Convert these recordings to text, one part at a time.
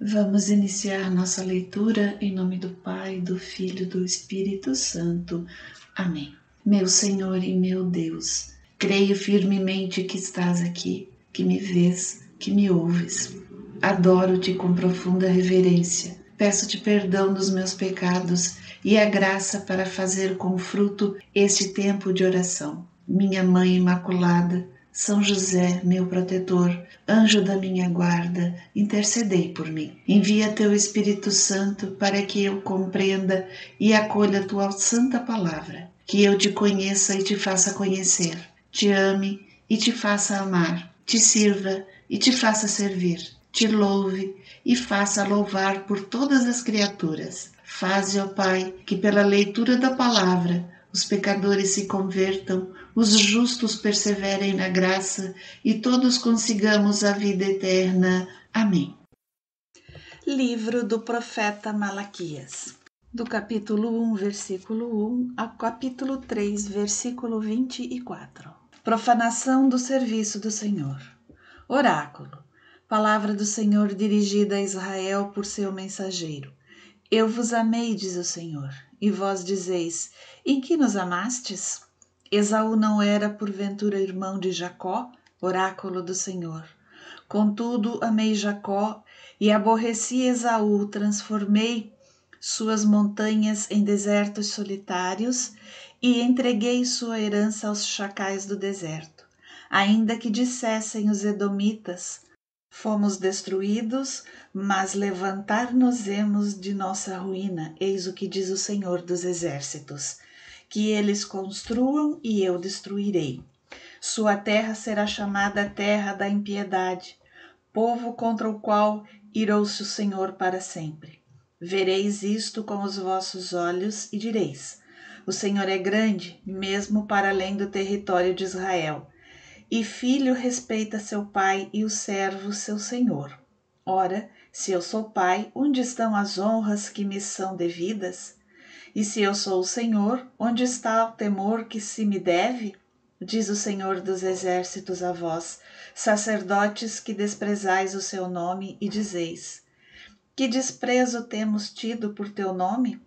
Vamos iniciar nossa leitura em nome do Pai, do Filho e do Espírito Santo. Amém. Meu Senhor e meu Deus, creio firmemente que estás aqui, que me vês, que me ouves. Adoro-te com profunda reverência. Peço-te perdão dos meus pecados e a graça para fazer com fruto este tempo de oração. Minha Mãe Imaculada, São José, meu protetor, anjo da minha guarda, intercedei por mim. Envia teu Espírito Santo para que eu compreenda e acolha tua santa palavra, que eu te conheça e te faça conhecer, te ame e te faça amar, te sirva e te faça servir, te louve e faça louvar por todas as criaturas. Faze, ó Pai, que pela leitura da palavra os pecadores se convertam, os justos perseverem na graça e todos consigamos a vida eterna. Amém. Livro do profeta Malaquias, do capítulo 1, versículo 1 ao capítulo 3, versículo 24. Profanação do serviço do Senhor. Oráculo. Palavra do Senhor dirigida a Israel por seu mensageiro. Eu vos amei, diz o Senhor, e vós dizeis, em que nos amastes? Esaú não era porventura irmão de Jacó? Oráculo do Senhor. Contudo, amei Jacó e aborreci Esaú, transformei suas montanhas em desertos solitários e entreguei sua herança aos chacais do deserto. Ainda que dissessem os edomitas, fomos destruídos, mas levantar-nos-emos de nossa ruína, eis o que diz o Senhor dos Exércitos, que eles construam e eu destruirei. Sua terra será chamada terra da impiedade, povo contra o qual irou-se o Senhor para sempre. Vereis isto com os vossos olhos e direis, o Senhor é grande, mesmo para além do território de Israel. E filho respeita seu pai e o servo seu senhor. Ora, se eu sou pai, onde estão as honras que me são devidas? E se eu sou o Senhor, onde está o temor que se me deve? Diz o Senhor dos Exércitos a vós, sacerdotes que desprezais o seu nome e dizeis, que desprezo temos tido por teu nome?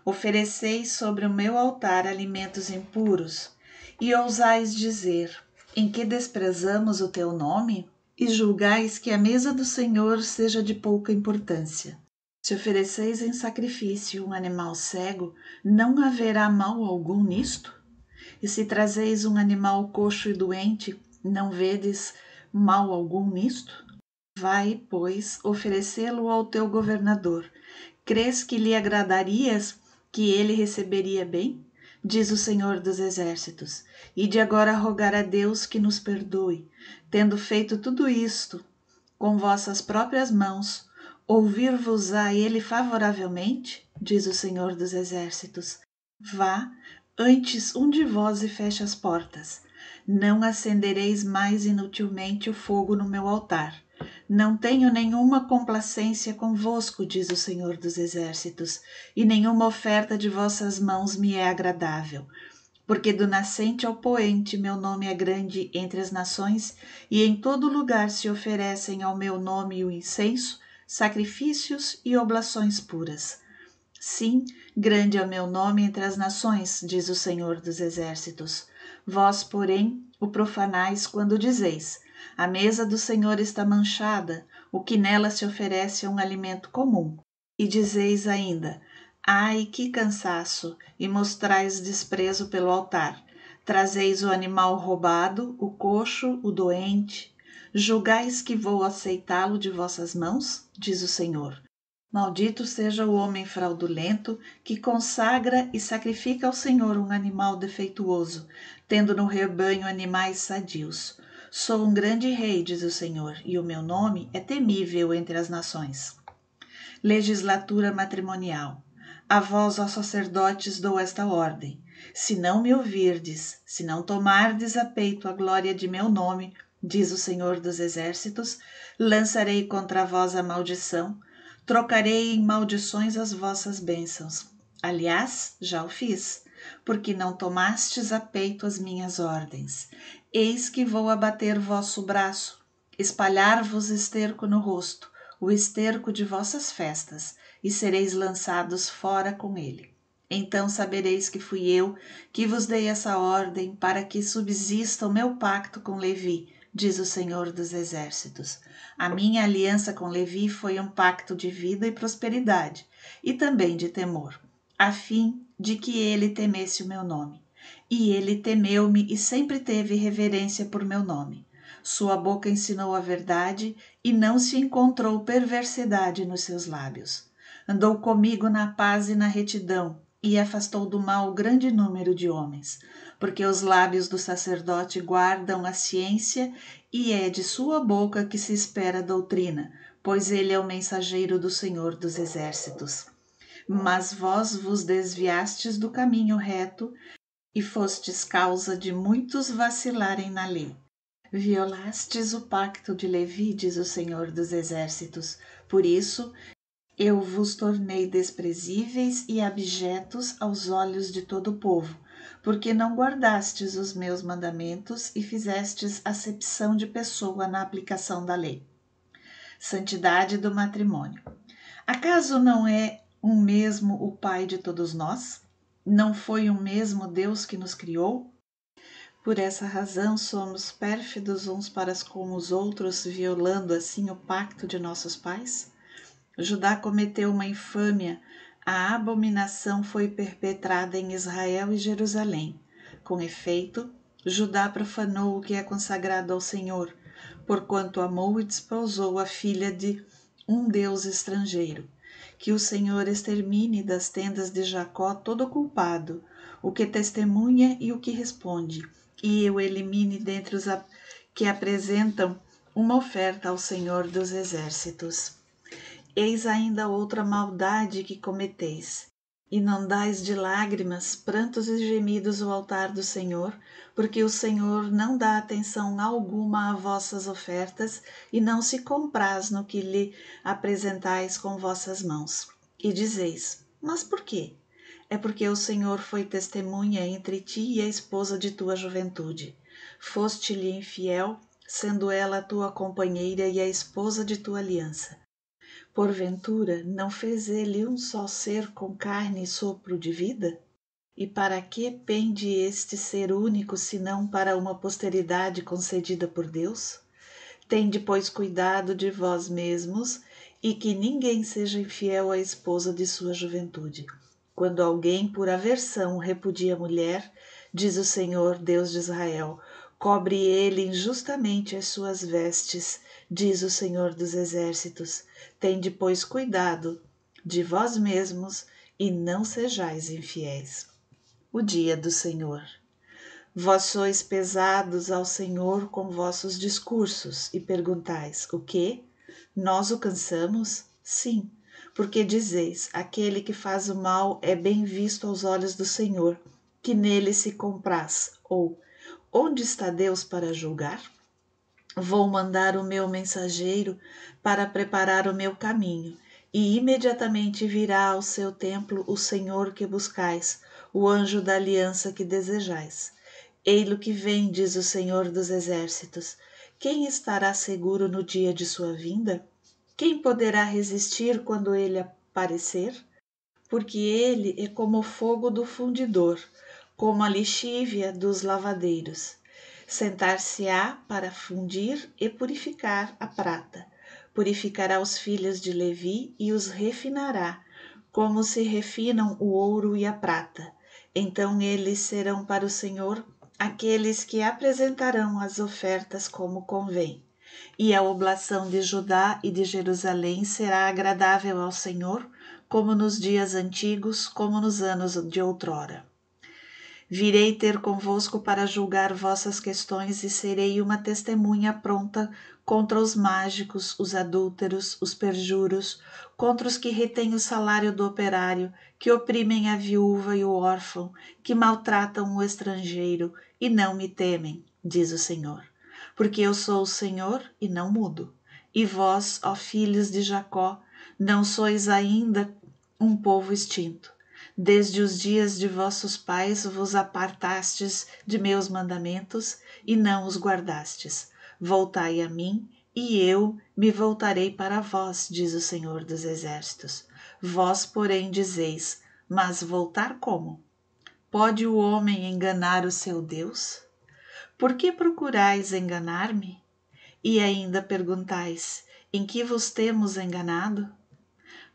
Ofereceis sobre o meu altar alimentos impuros, e ousais dizer, em que desprezamos o teu nome? E julgais que a mesa do Senhor seja de pouca importância. Se ofereceis em sacrifício um animal cego, não haverá mal algum nisto? E se trazeis um animal coxo e doente, não vedes mal algum nisto? Vai, pois, oferecê-lo ao teu governador. Crês que lhe agradarias, que ele receberia bem? Diz o Senhor dos Exércitos, e de agora rogar a Deus que nos perdoe, tendo feito tudo isto com vossas próprias mãos, ouvir-vos-á ele favoravelmente? Diz o Senhor dos Exércitos. Vá, antes um de vós e feche as portas. Não acendereis mais inutilmente o fogo no meu altar. Não tenho nenhuma complacência convosco, diz o Senhor dos Exércitos, e nenhuma oferta de vossas mãos me é agradável. Porque do nascente ao poente meu nome é grande entre as nações, e em todo lugar se oferecem ao meu nome o incenso, sacrifícios e oblações puras. Sim, grande é o meu nome entre as nações, diz o Senhor dos Exércitos. Vós, porém, o profanais quando dizeis, a mesa do Senhor está manchada, o que nela se oferece é um alimento comum. E dizeis ainda, ai, que cansaço, e mostrais desprezo pelo altar. Trazeis o animal roubado, o coxo, o doente. Julgais que vou aceitá-lo de vossas mãos? Diz o Senhor. Maldito seja o homem fraudulento que consagra e sacrifica ao Senhor um animal defeituoso, tendo no rebanho animais sadios. Sou um grande rei, diz o Senhor, e o meu nome é temível entre as nações. Legislatura matrimonial. A vós, ó sacerdotes, dou esta ordem. Se não me ouvirdes, se não tomardes a peito a glória de meu nome, diz o Senhor dos Exércitos, lançarei contra vós a maldição, trocarei em maldições as vossas bênçãos. Aliás, já o fiz, porque não tomastes a peito as minhas ordens. Eis que vou abater vosso braço, espalhar-vos esterco no rosto, o esterco de vossas festas, e sereis lançados fora com ele. Então sabereis que fui eu que vos dei essa ordem para que subsista o meu pacto com Levi, diz o Senhor dos Exércitos. A minha aliança com Levi foi um pacto de vida e prosperidade, e também de temor, a fim de que ele temesse o meu nome. E ele temeu-me e sempre teve reverência por meu nome. Sua boca ensinou a verdade e não se encontrou perversidade nos seus lábios. Andou comigo na paz e na retidão, e afastou do mal grande número de homens, porque os lábios do sacerdote guardam a ciência, e é de sua boca que se espera a doutrina, pois ele é o mensageiro do Senhor dos Exércitos. Mas vós vos desviastes do caminho reto, e fostes causa de muitos vacilarem na lei. Violastes o pacto de Levi, diz o Senhor dos Exércitos. Por isso, eu vos tornei desprezíveis e abjetos aos olhos de todo o povo, porque não guardastes os meus mandamentos e fizestes acepção de pessoa na aplicação da lei. Santidade do matrimônio. Acaso não é um mesmo o Pai de todos nós? Não foi um mesmo Deus que nos criou? Por essa razão somos pérfidos uns para com os outros, violando assim o pacto de nossos pais? Judá cometeu uma infâmia, a abominação foi perpetrada em Israel e Jerusalém. Com efeito, Judá profanou o que é consagrado ao Senhor, porquanto amou e desposou a filha de um Deus estrangeiro. Que o Senhor extermine das tendas de Jacó todo culpado, o que testemunha e o que responde, e eu elimine dentre os que apresentam uma oferta ao Senhor dos Exércitos. Eis ainda outra maldade que cometeis. Inundais de lágrimas, prantos e gemidos o altar do Senhor, porque o Senhor não dá atenção alguma a vossas ofertas e não se compraz no que lhe apresentais com vossas mãos. E dizeis, mas por quê? É porque o Senhor foi testemunha entre ti e a esposa de tua juventude. Foste-lhe infiel, sendo ela a tua companheira e a esposa de tua aliança. Porventura, não fez ele um só ser com carne e sopro de vida? E para que pende este ser único, senão para uma posteridade concedida por Deus? Tende, pois, cuidado de vós mesmos, e que ninguém seja infiel à esposa de sua juventude. Quando alguém, por aversão, repudia a mulher, diz o Senhor, Deus de Israel, cobre ele injustamente as suas vestes, diz o Senhor dos Exércitos. Tende, pois, cuidado de vós mesmos e não sejais infiéis. O dia do Senhor. Vós sois pesados ao Senhor com vossos discursos e perguntais, o quê? Nós o cansamos? Sim, porque dizeis, aquele que faz o mal é bem visto aos olhos do Senhor, que nele se compraz, ou onde está Deus para julgar? Vou mandar o meu mensageiro para preparar o meu caminho, e imediatamente virá ao seu templo o Senhor que buscais, o anjo da aliança que desejais. Ei-lo que vem, diz o Senhor dos Exércitos. Quem estará seguro no dia de sua vinda? Quem poderá resistir quando ele aparecer? Porque ele é como o fogo do fundidor, como a lixívia dos lavadeiros. Sentar-se-á para fundir e purificar a prata. Purificará os filhos de Levi e os refinará, como se refinam o ouro e a prata. Então eles serão para o Senhor aqueles que apresentarão as ofertas como convém. E a oblação de Judá e de Jerusalém será agradável ao Senhor, como nos dias antigos, como nos anos de outrora. Virei ter convosco para julgar vossas questões e serei uma testemunha pronta contra os mágicos, os adúlteros, os perjuros, contra os que retêm o salário do operário, que oprimem a viúva e o órfão, que maltratam o estrangeiro e não me temem, diz o Senhor. Porque eu sou o Senhor e não mudo. E vós, ó filhos de Jacó, não sois ainda um povo extinto. Desde os dias de vossos pais vos apartastes de meus mandamentos e não os guardastes. Voltai a mim, e eu me voltarei para vós, diz o Senhor dos Exércitos. Vós, porém, dizeis, mas voltar como? Pode o homem enganar o seu Deus? Por que procurais enganar-me? E ainda perguntais, em que vos temos enganado?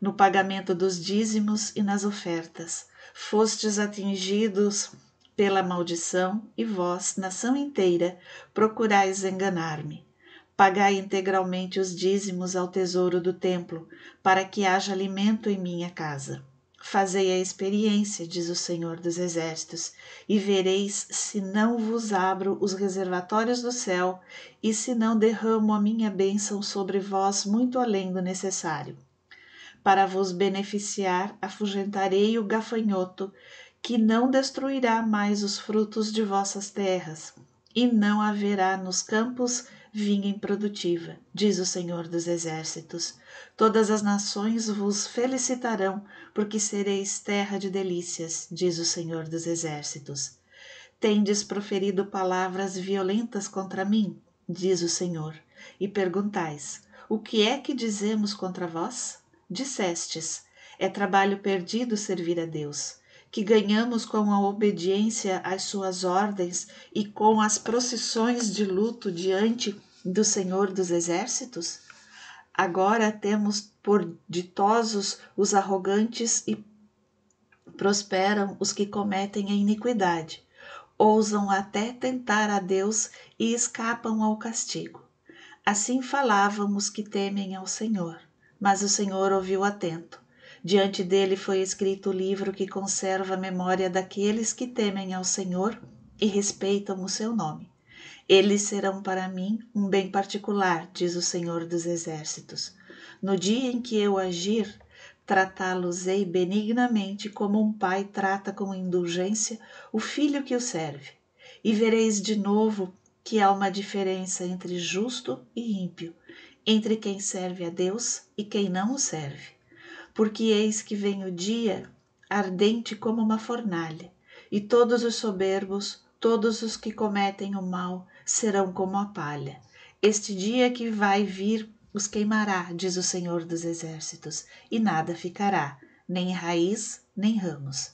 No pagamento dos dízimos e nas ofertas, fostes atingidos pela maldição, e vós, nação inteira, procurais enganar-me. Pagai integralmente os dízimos ao tesouro do templo, para que haja alimento em minha casa. Fazei a experiência, diz o Senhor dos Exércitos, e vereis se não vos abro os reservatórios do céu e se não derramo a minha bênção sobre vós muito além do necessário. Para vos beneficiar, afugentarei o gafanhoto, que não destruirá mais os frutos de vossas terras, e não haverá nos campos vinha improdutiva, diz o Senhor dos Exércitos. Todas as nações vos felicitarão, porque sereis terra de delícias, diz o Senhor dos Exércitos. Tendes proferido palavras violentas contra mim, diz o Senhor, e perguntais, o que é que dizemos contra vós? Dissestes, é trabalho perdido servir a Deus, que ganhamos com a obediência às suas ordens e com as procissões de luto diante do Senhor dos Exércitos? Agora temos por ditosos os arrogantes e prosperam os que cometem a iniquidade, ousam até tentar a Deus e escapam ao castigo. Assim falavam os que temem ao Senhor, mas o Senhor ouviu atento. Diante dele foi escrito o livro que conserva a memória daqueles que temem ao Senhor e respeitam o seu nome. Eles serão para mim um bem particular, diz o Senhor dos Exércitos. No dia em que eu agir, tratá-los-ei benignamente como um pai trata com indulgência o filho que o serve. E vereis de novo que há uma diferença entre justo e ímpio, entre quem serve a Deus e quem não o serve. Porque eis que vem o dia ardente como uma fornalha, e todos os soberbos, todos os que cometem o mal, serão como a palha. Este dia que vai vir os queimará, diz o Senhor dos Exércitos, e nada ficará, nem raiz, nem ramos.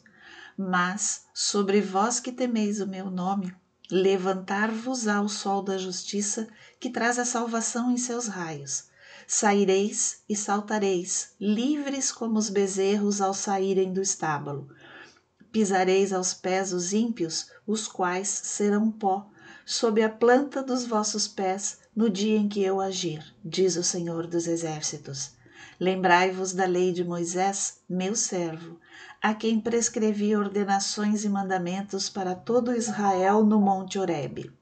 Mas, sobre vós que temeis o meu nome, levantar-vos-á o sol da justiça, que traz a salvação em seus raios. Saireis e saltareis, livres como os bezerros ao saírem do estábulo. Pisareis aos pés os ímpios, os quais serão pó, sob a planta dos vossos pés, no dia em que eu agir, diz o Senhor dos Exércitos. Lembrai-vos da lei de Moisés, meu servo, a quem prescrevi ordenações e mandamentos para todo Israel no monte Horebe.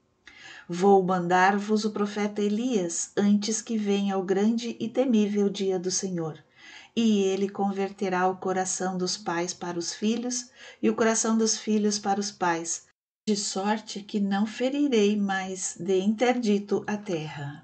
Vou mandar-vos o profeta Elias, antes que venha o grande e temível dia do Senhor. E ele converterá o coração dos pais para os filhos e o coração dos filhos para os pais, de sorte que não ferirei mais de interdito a terra.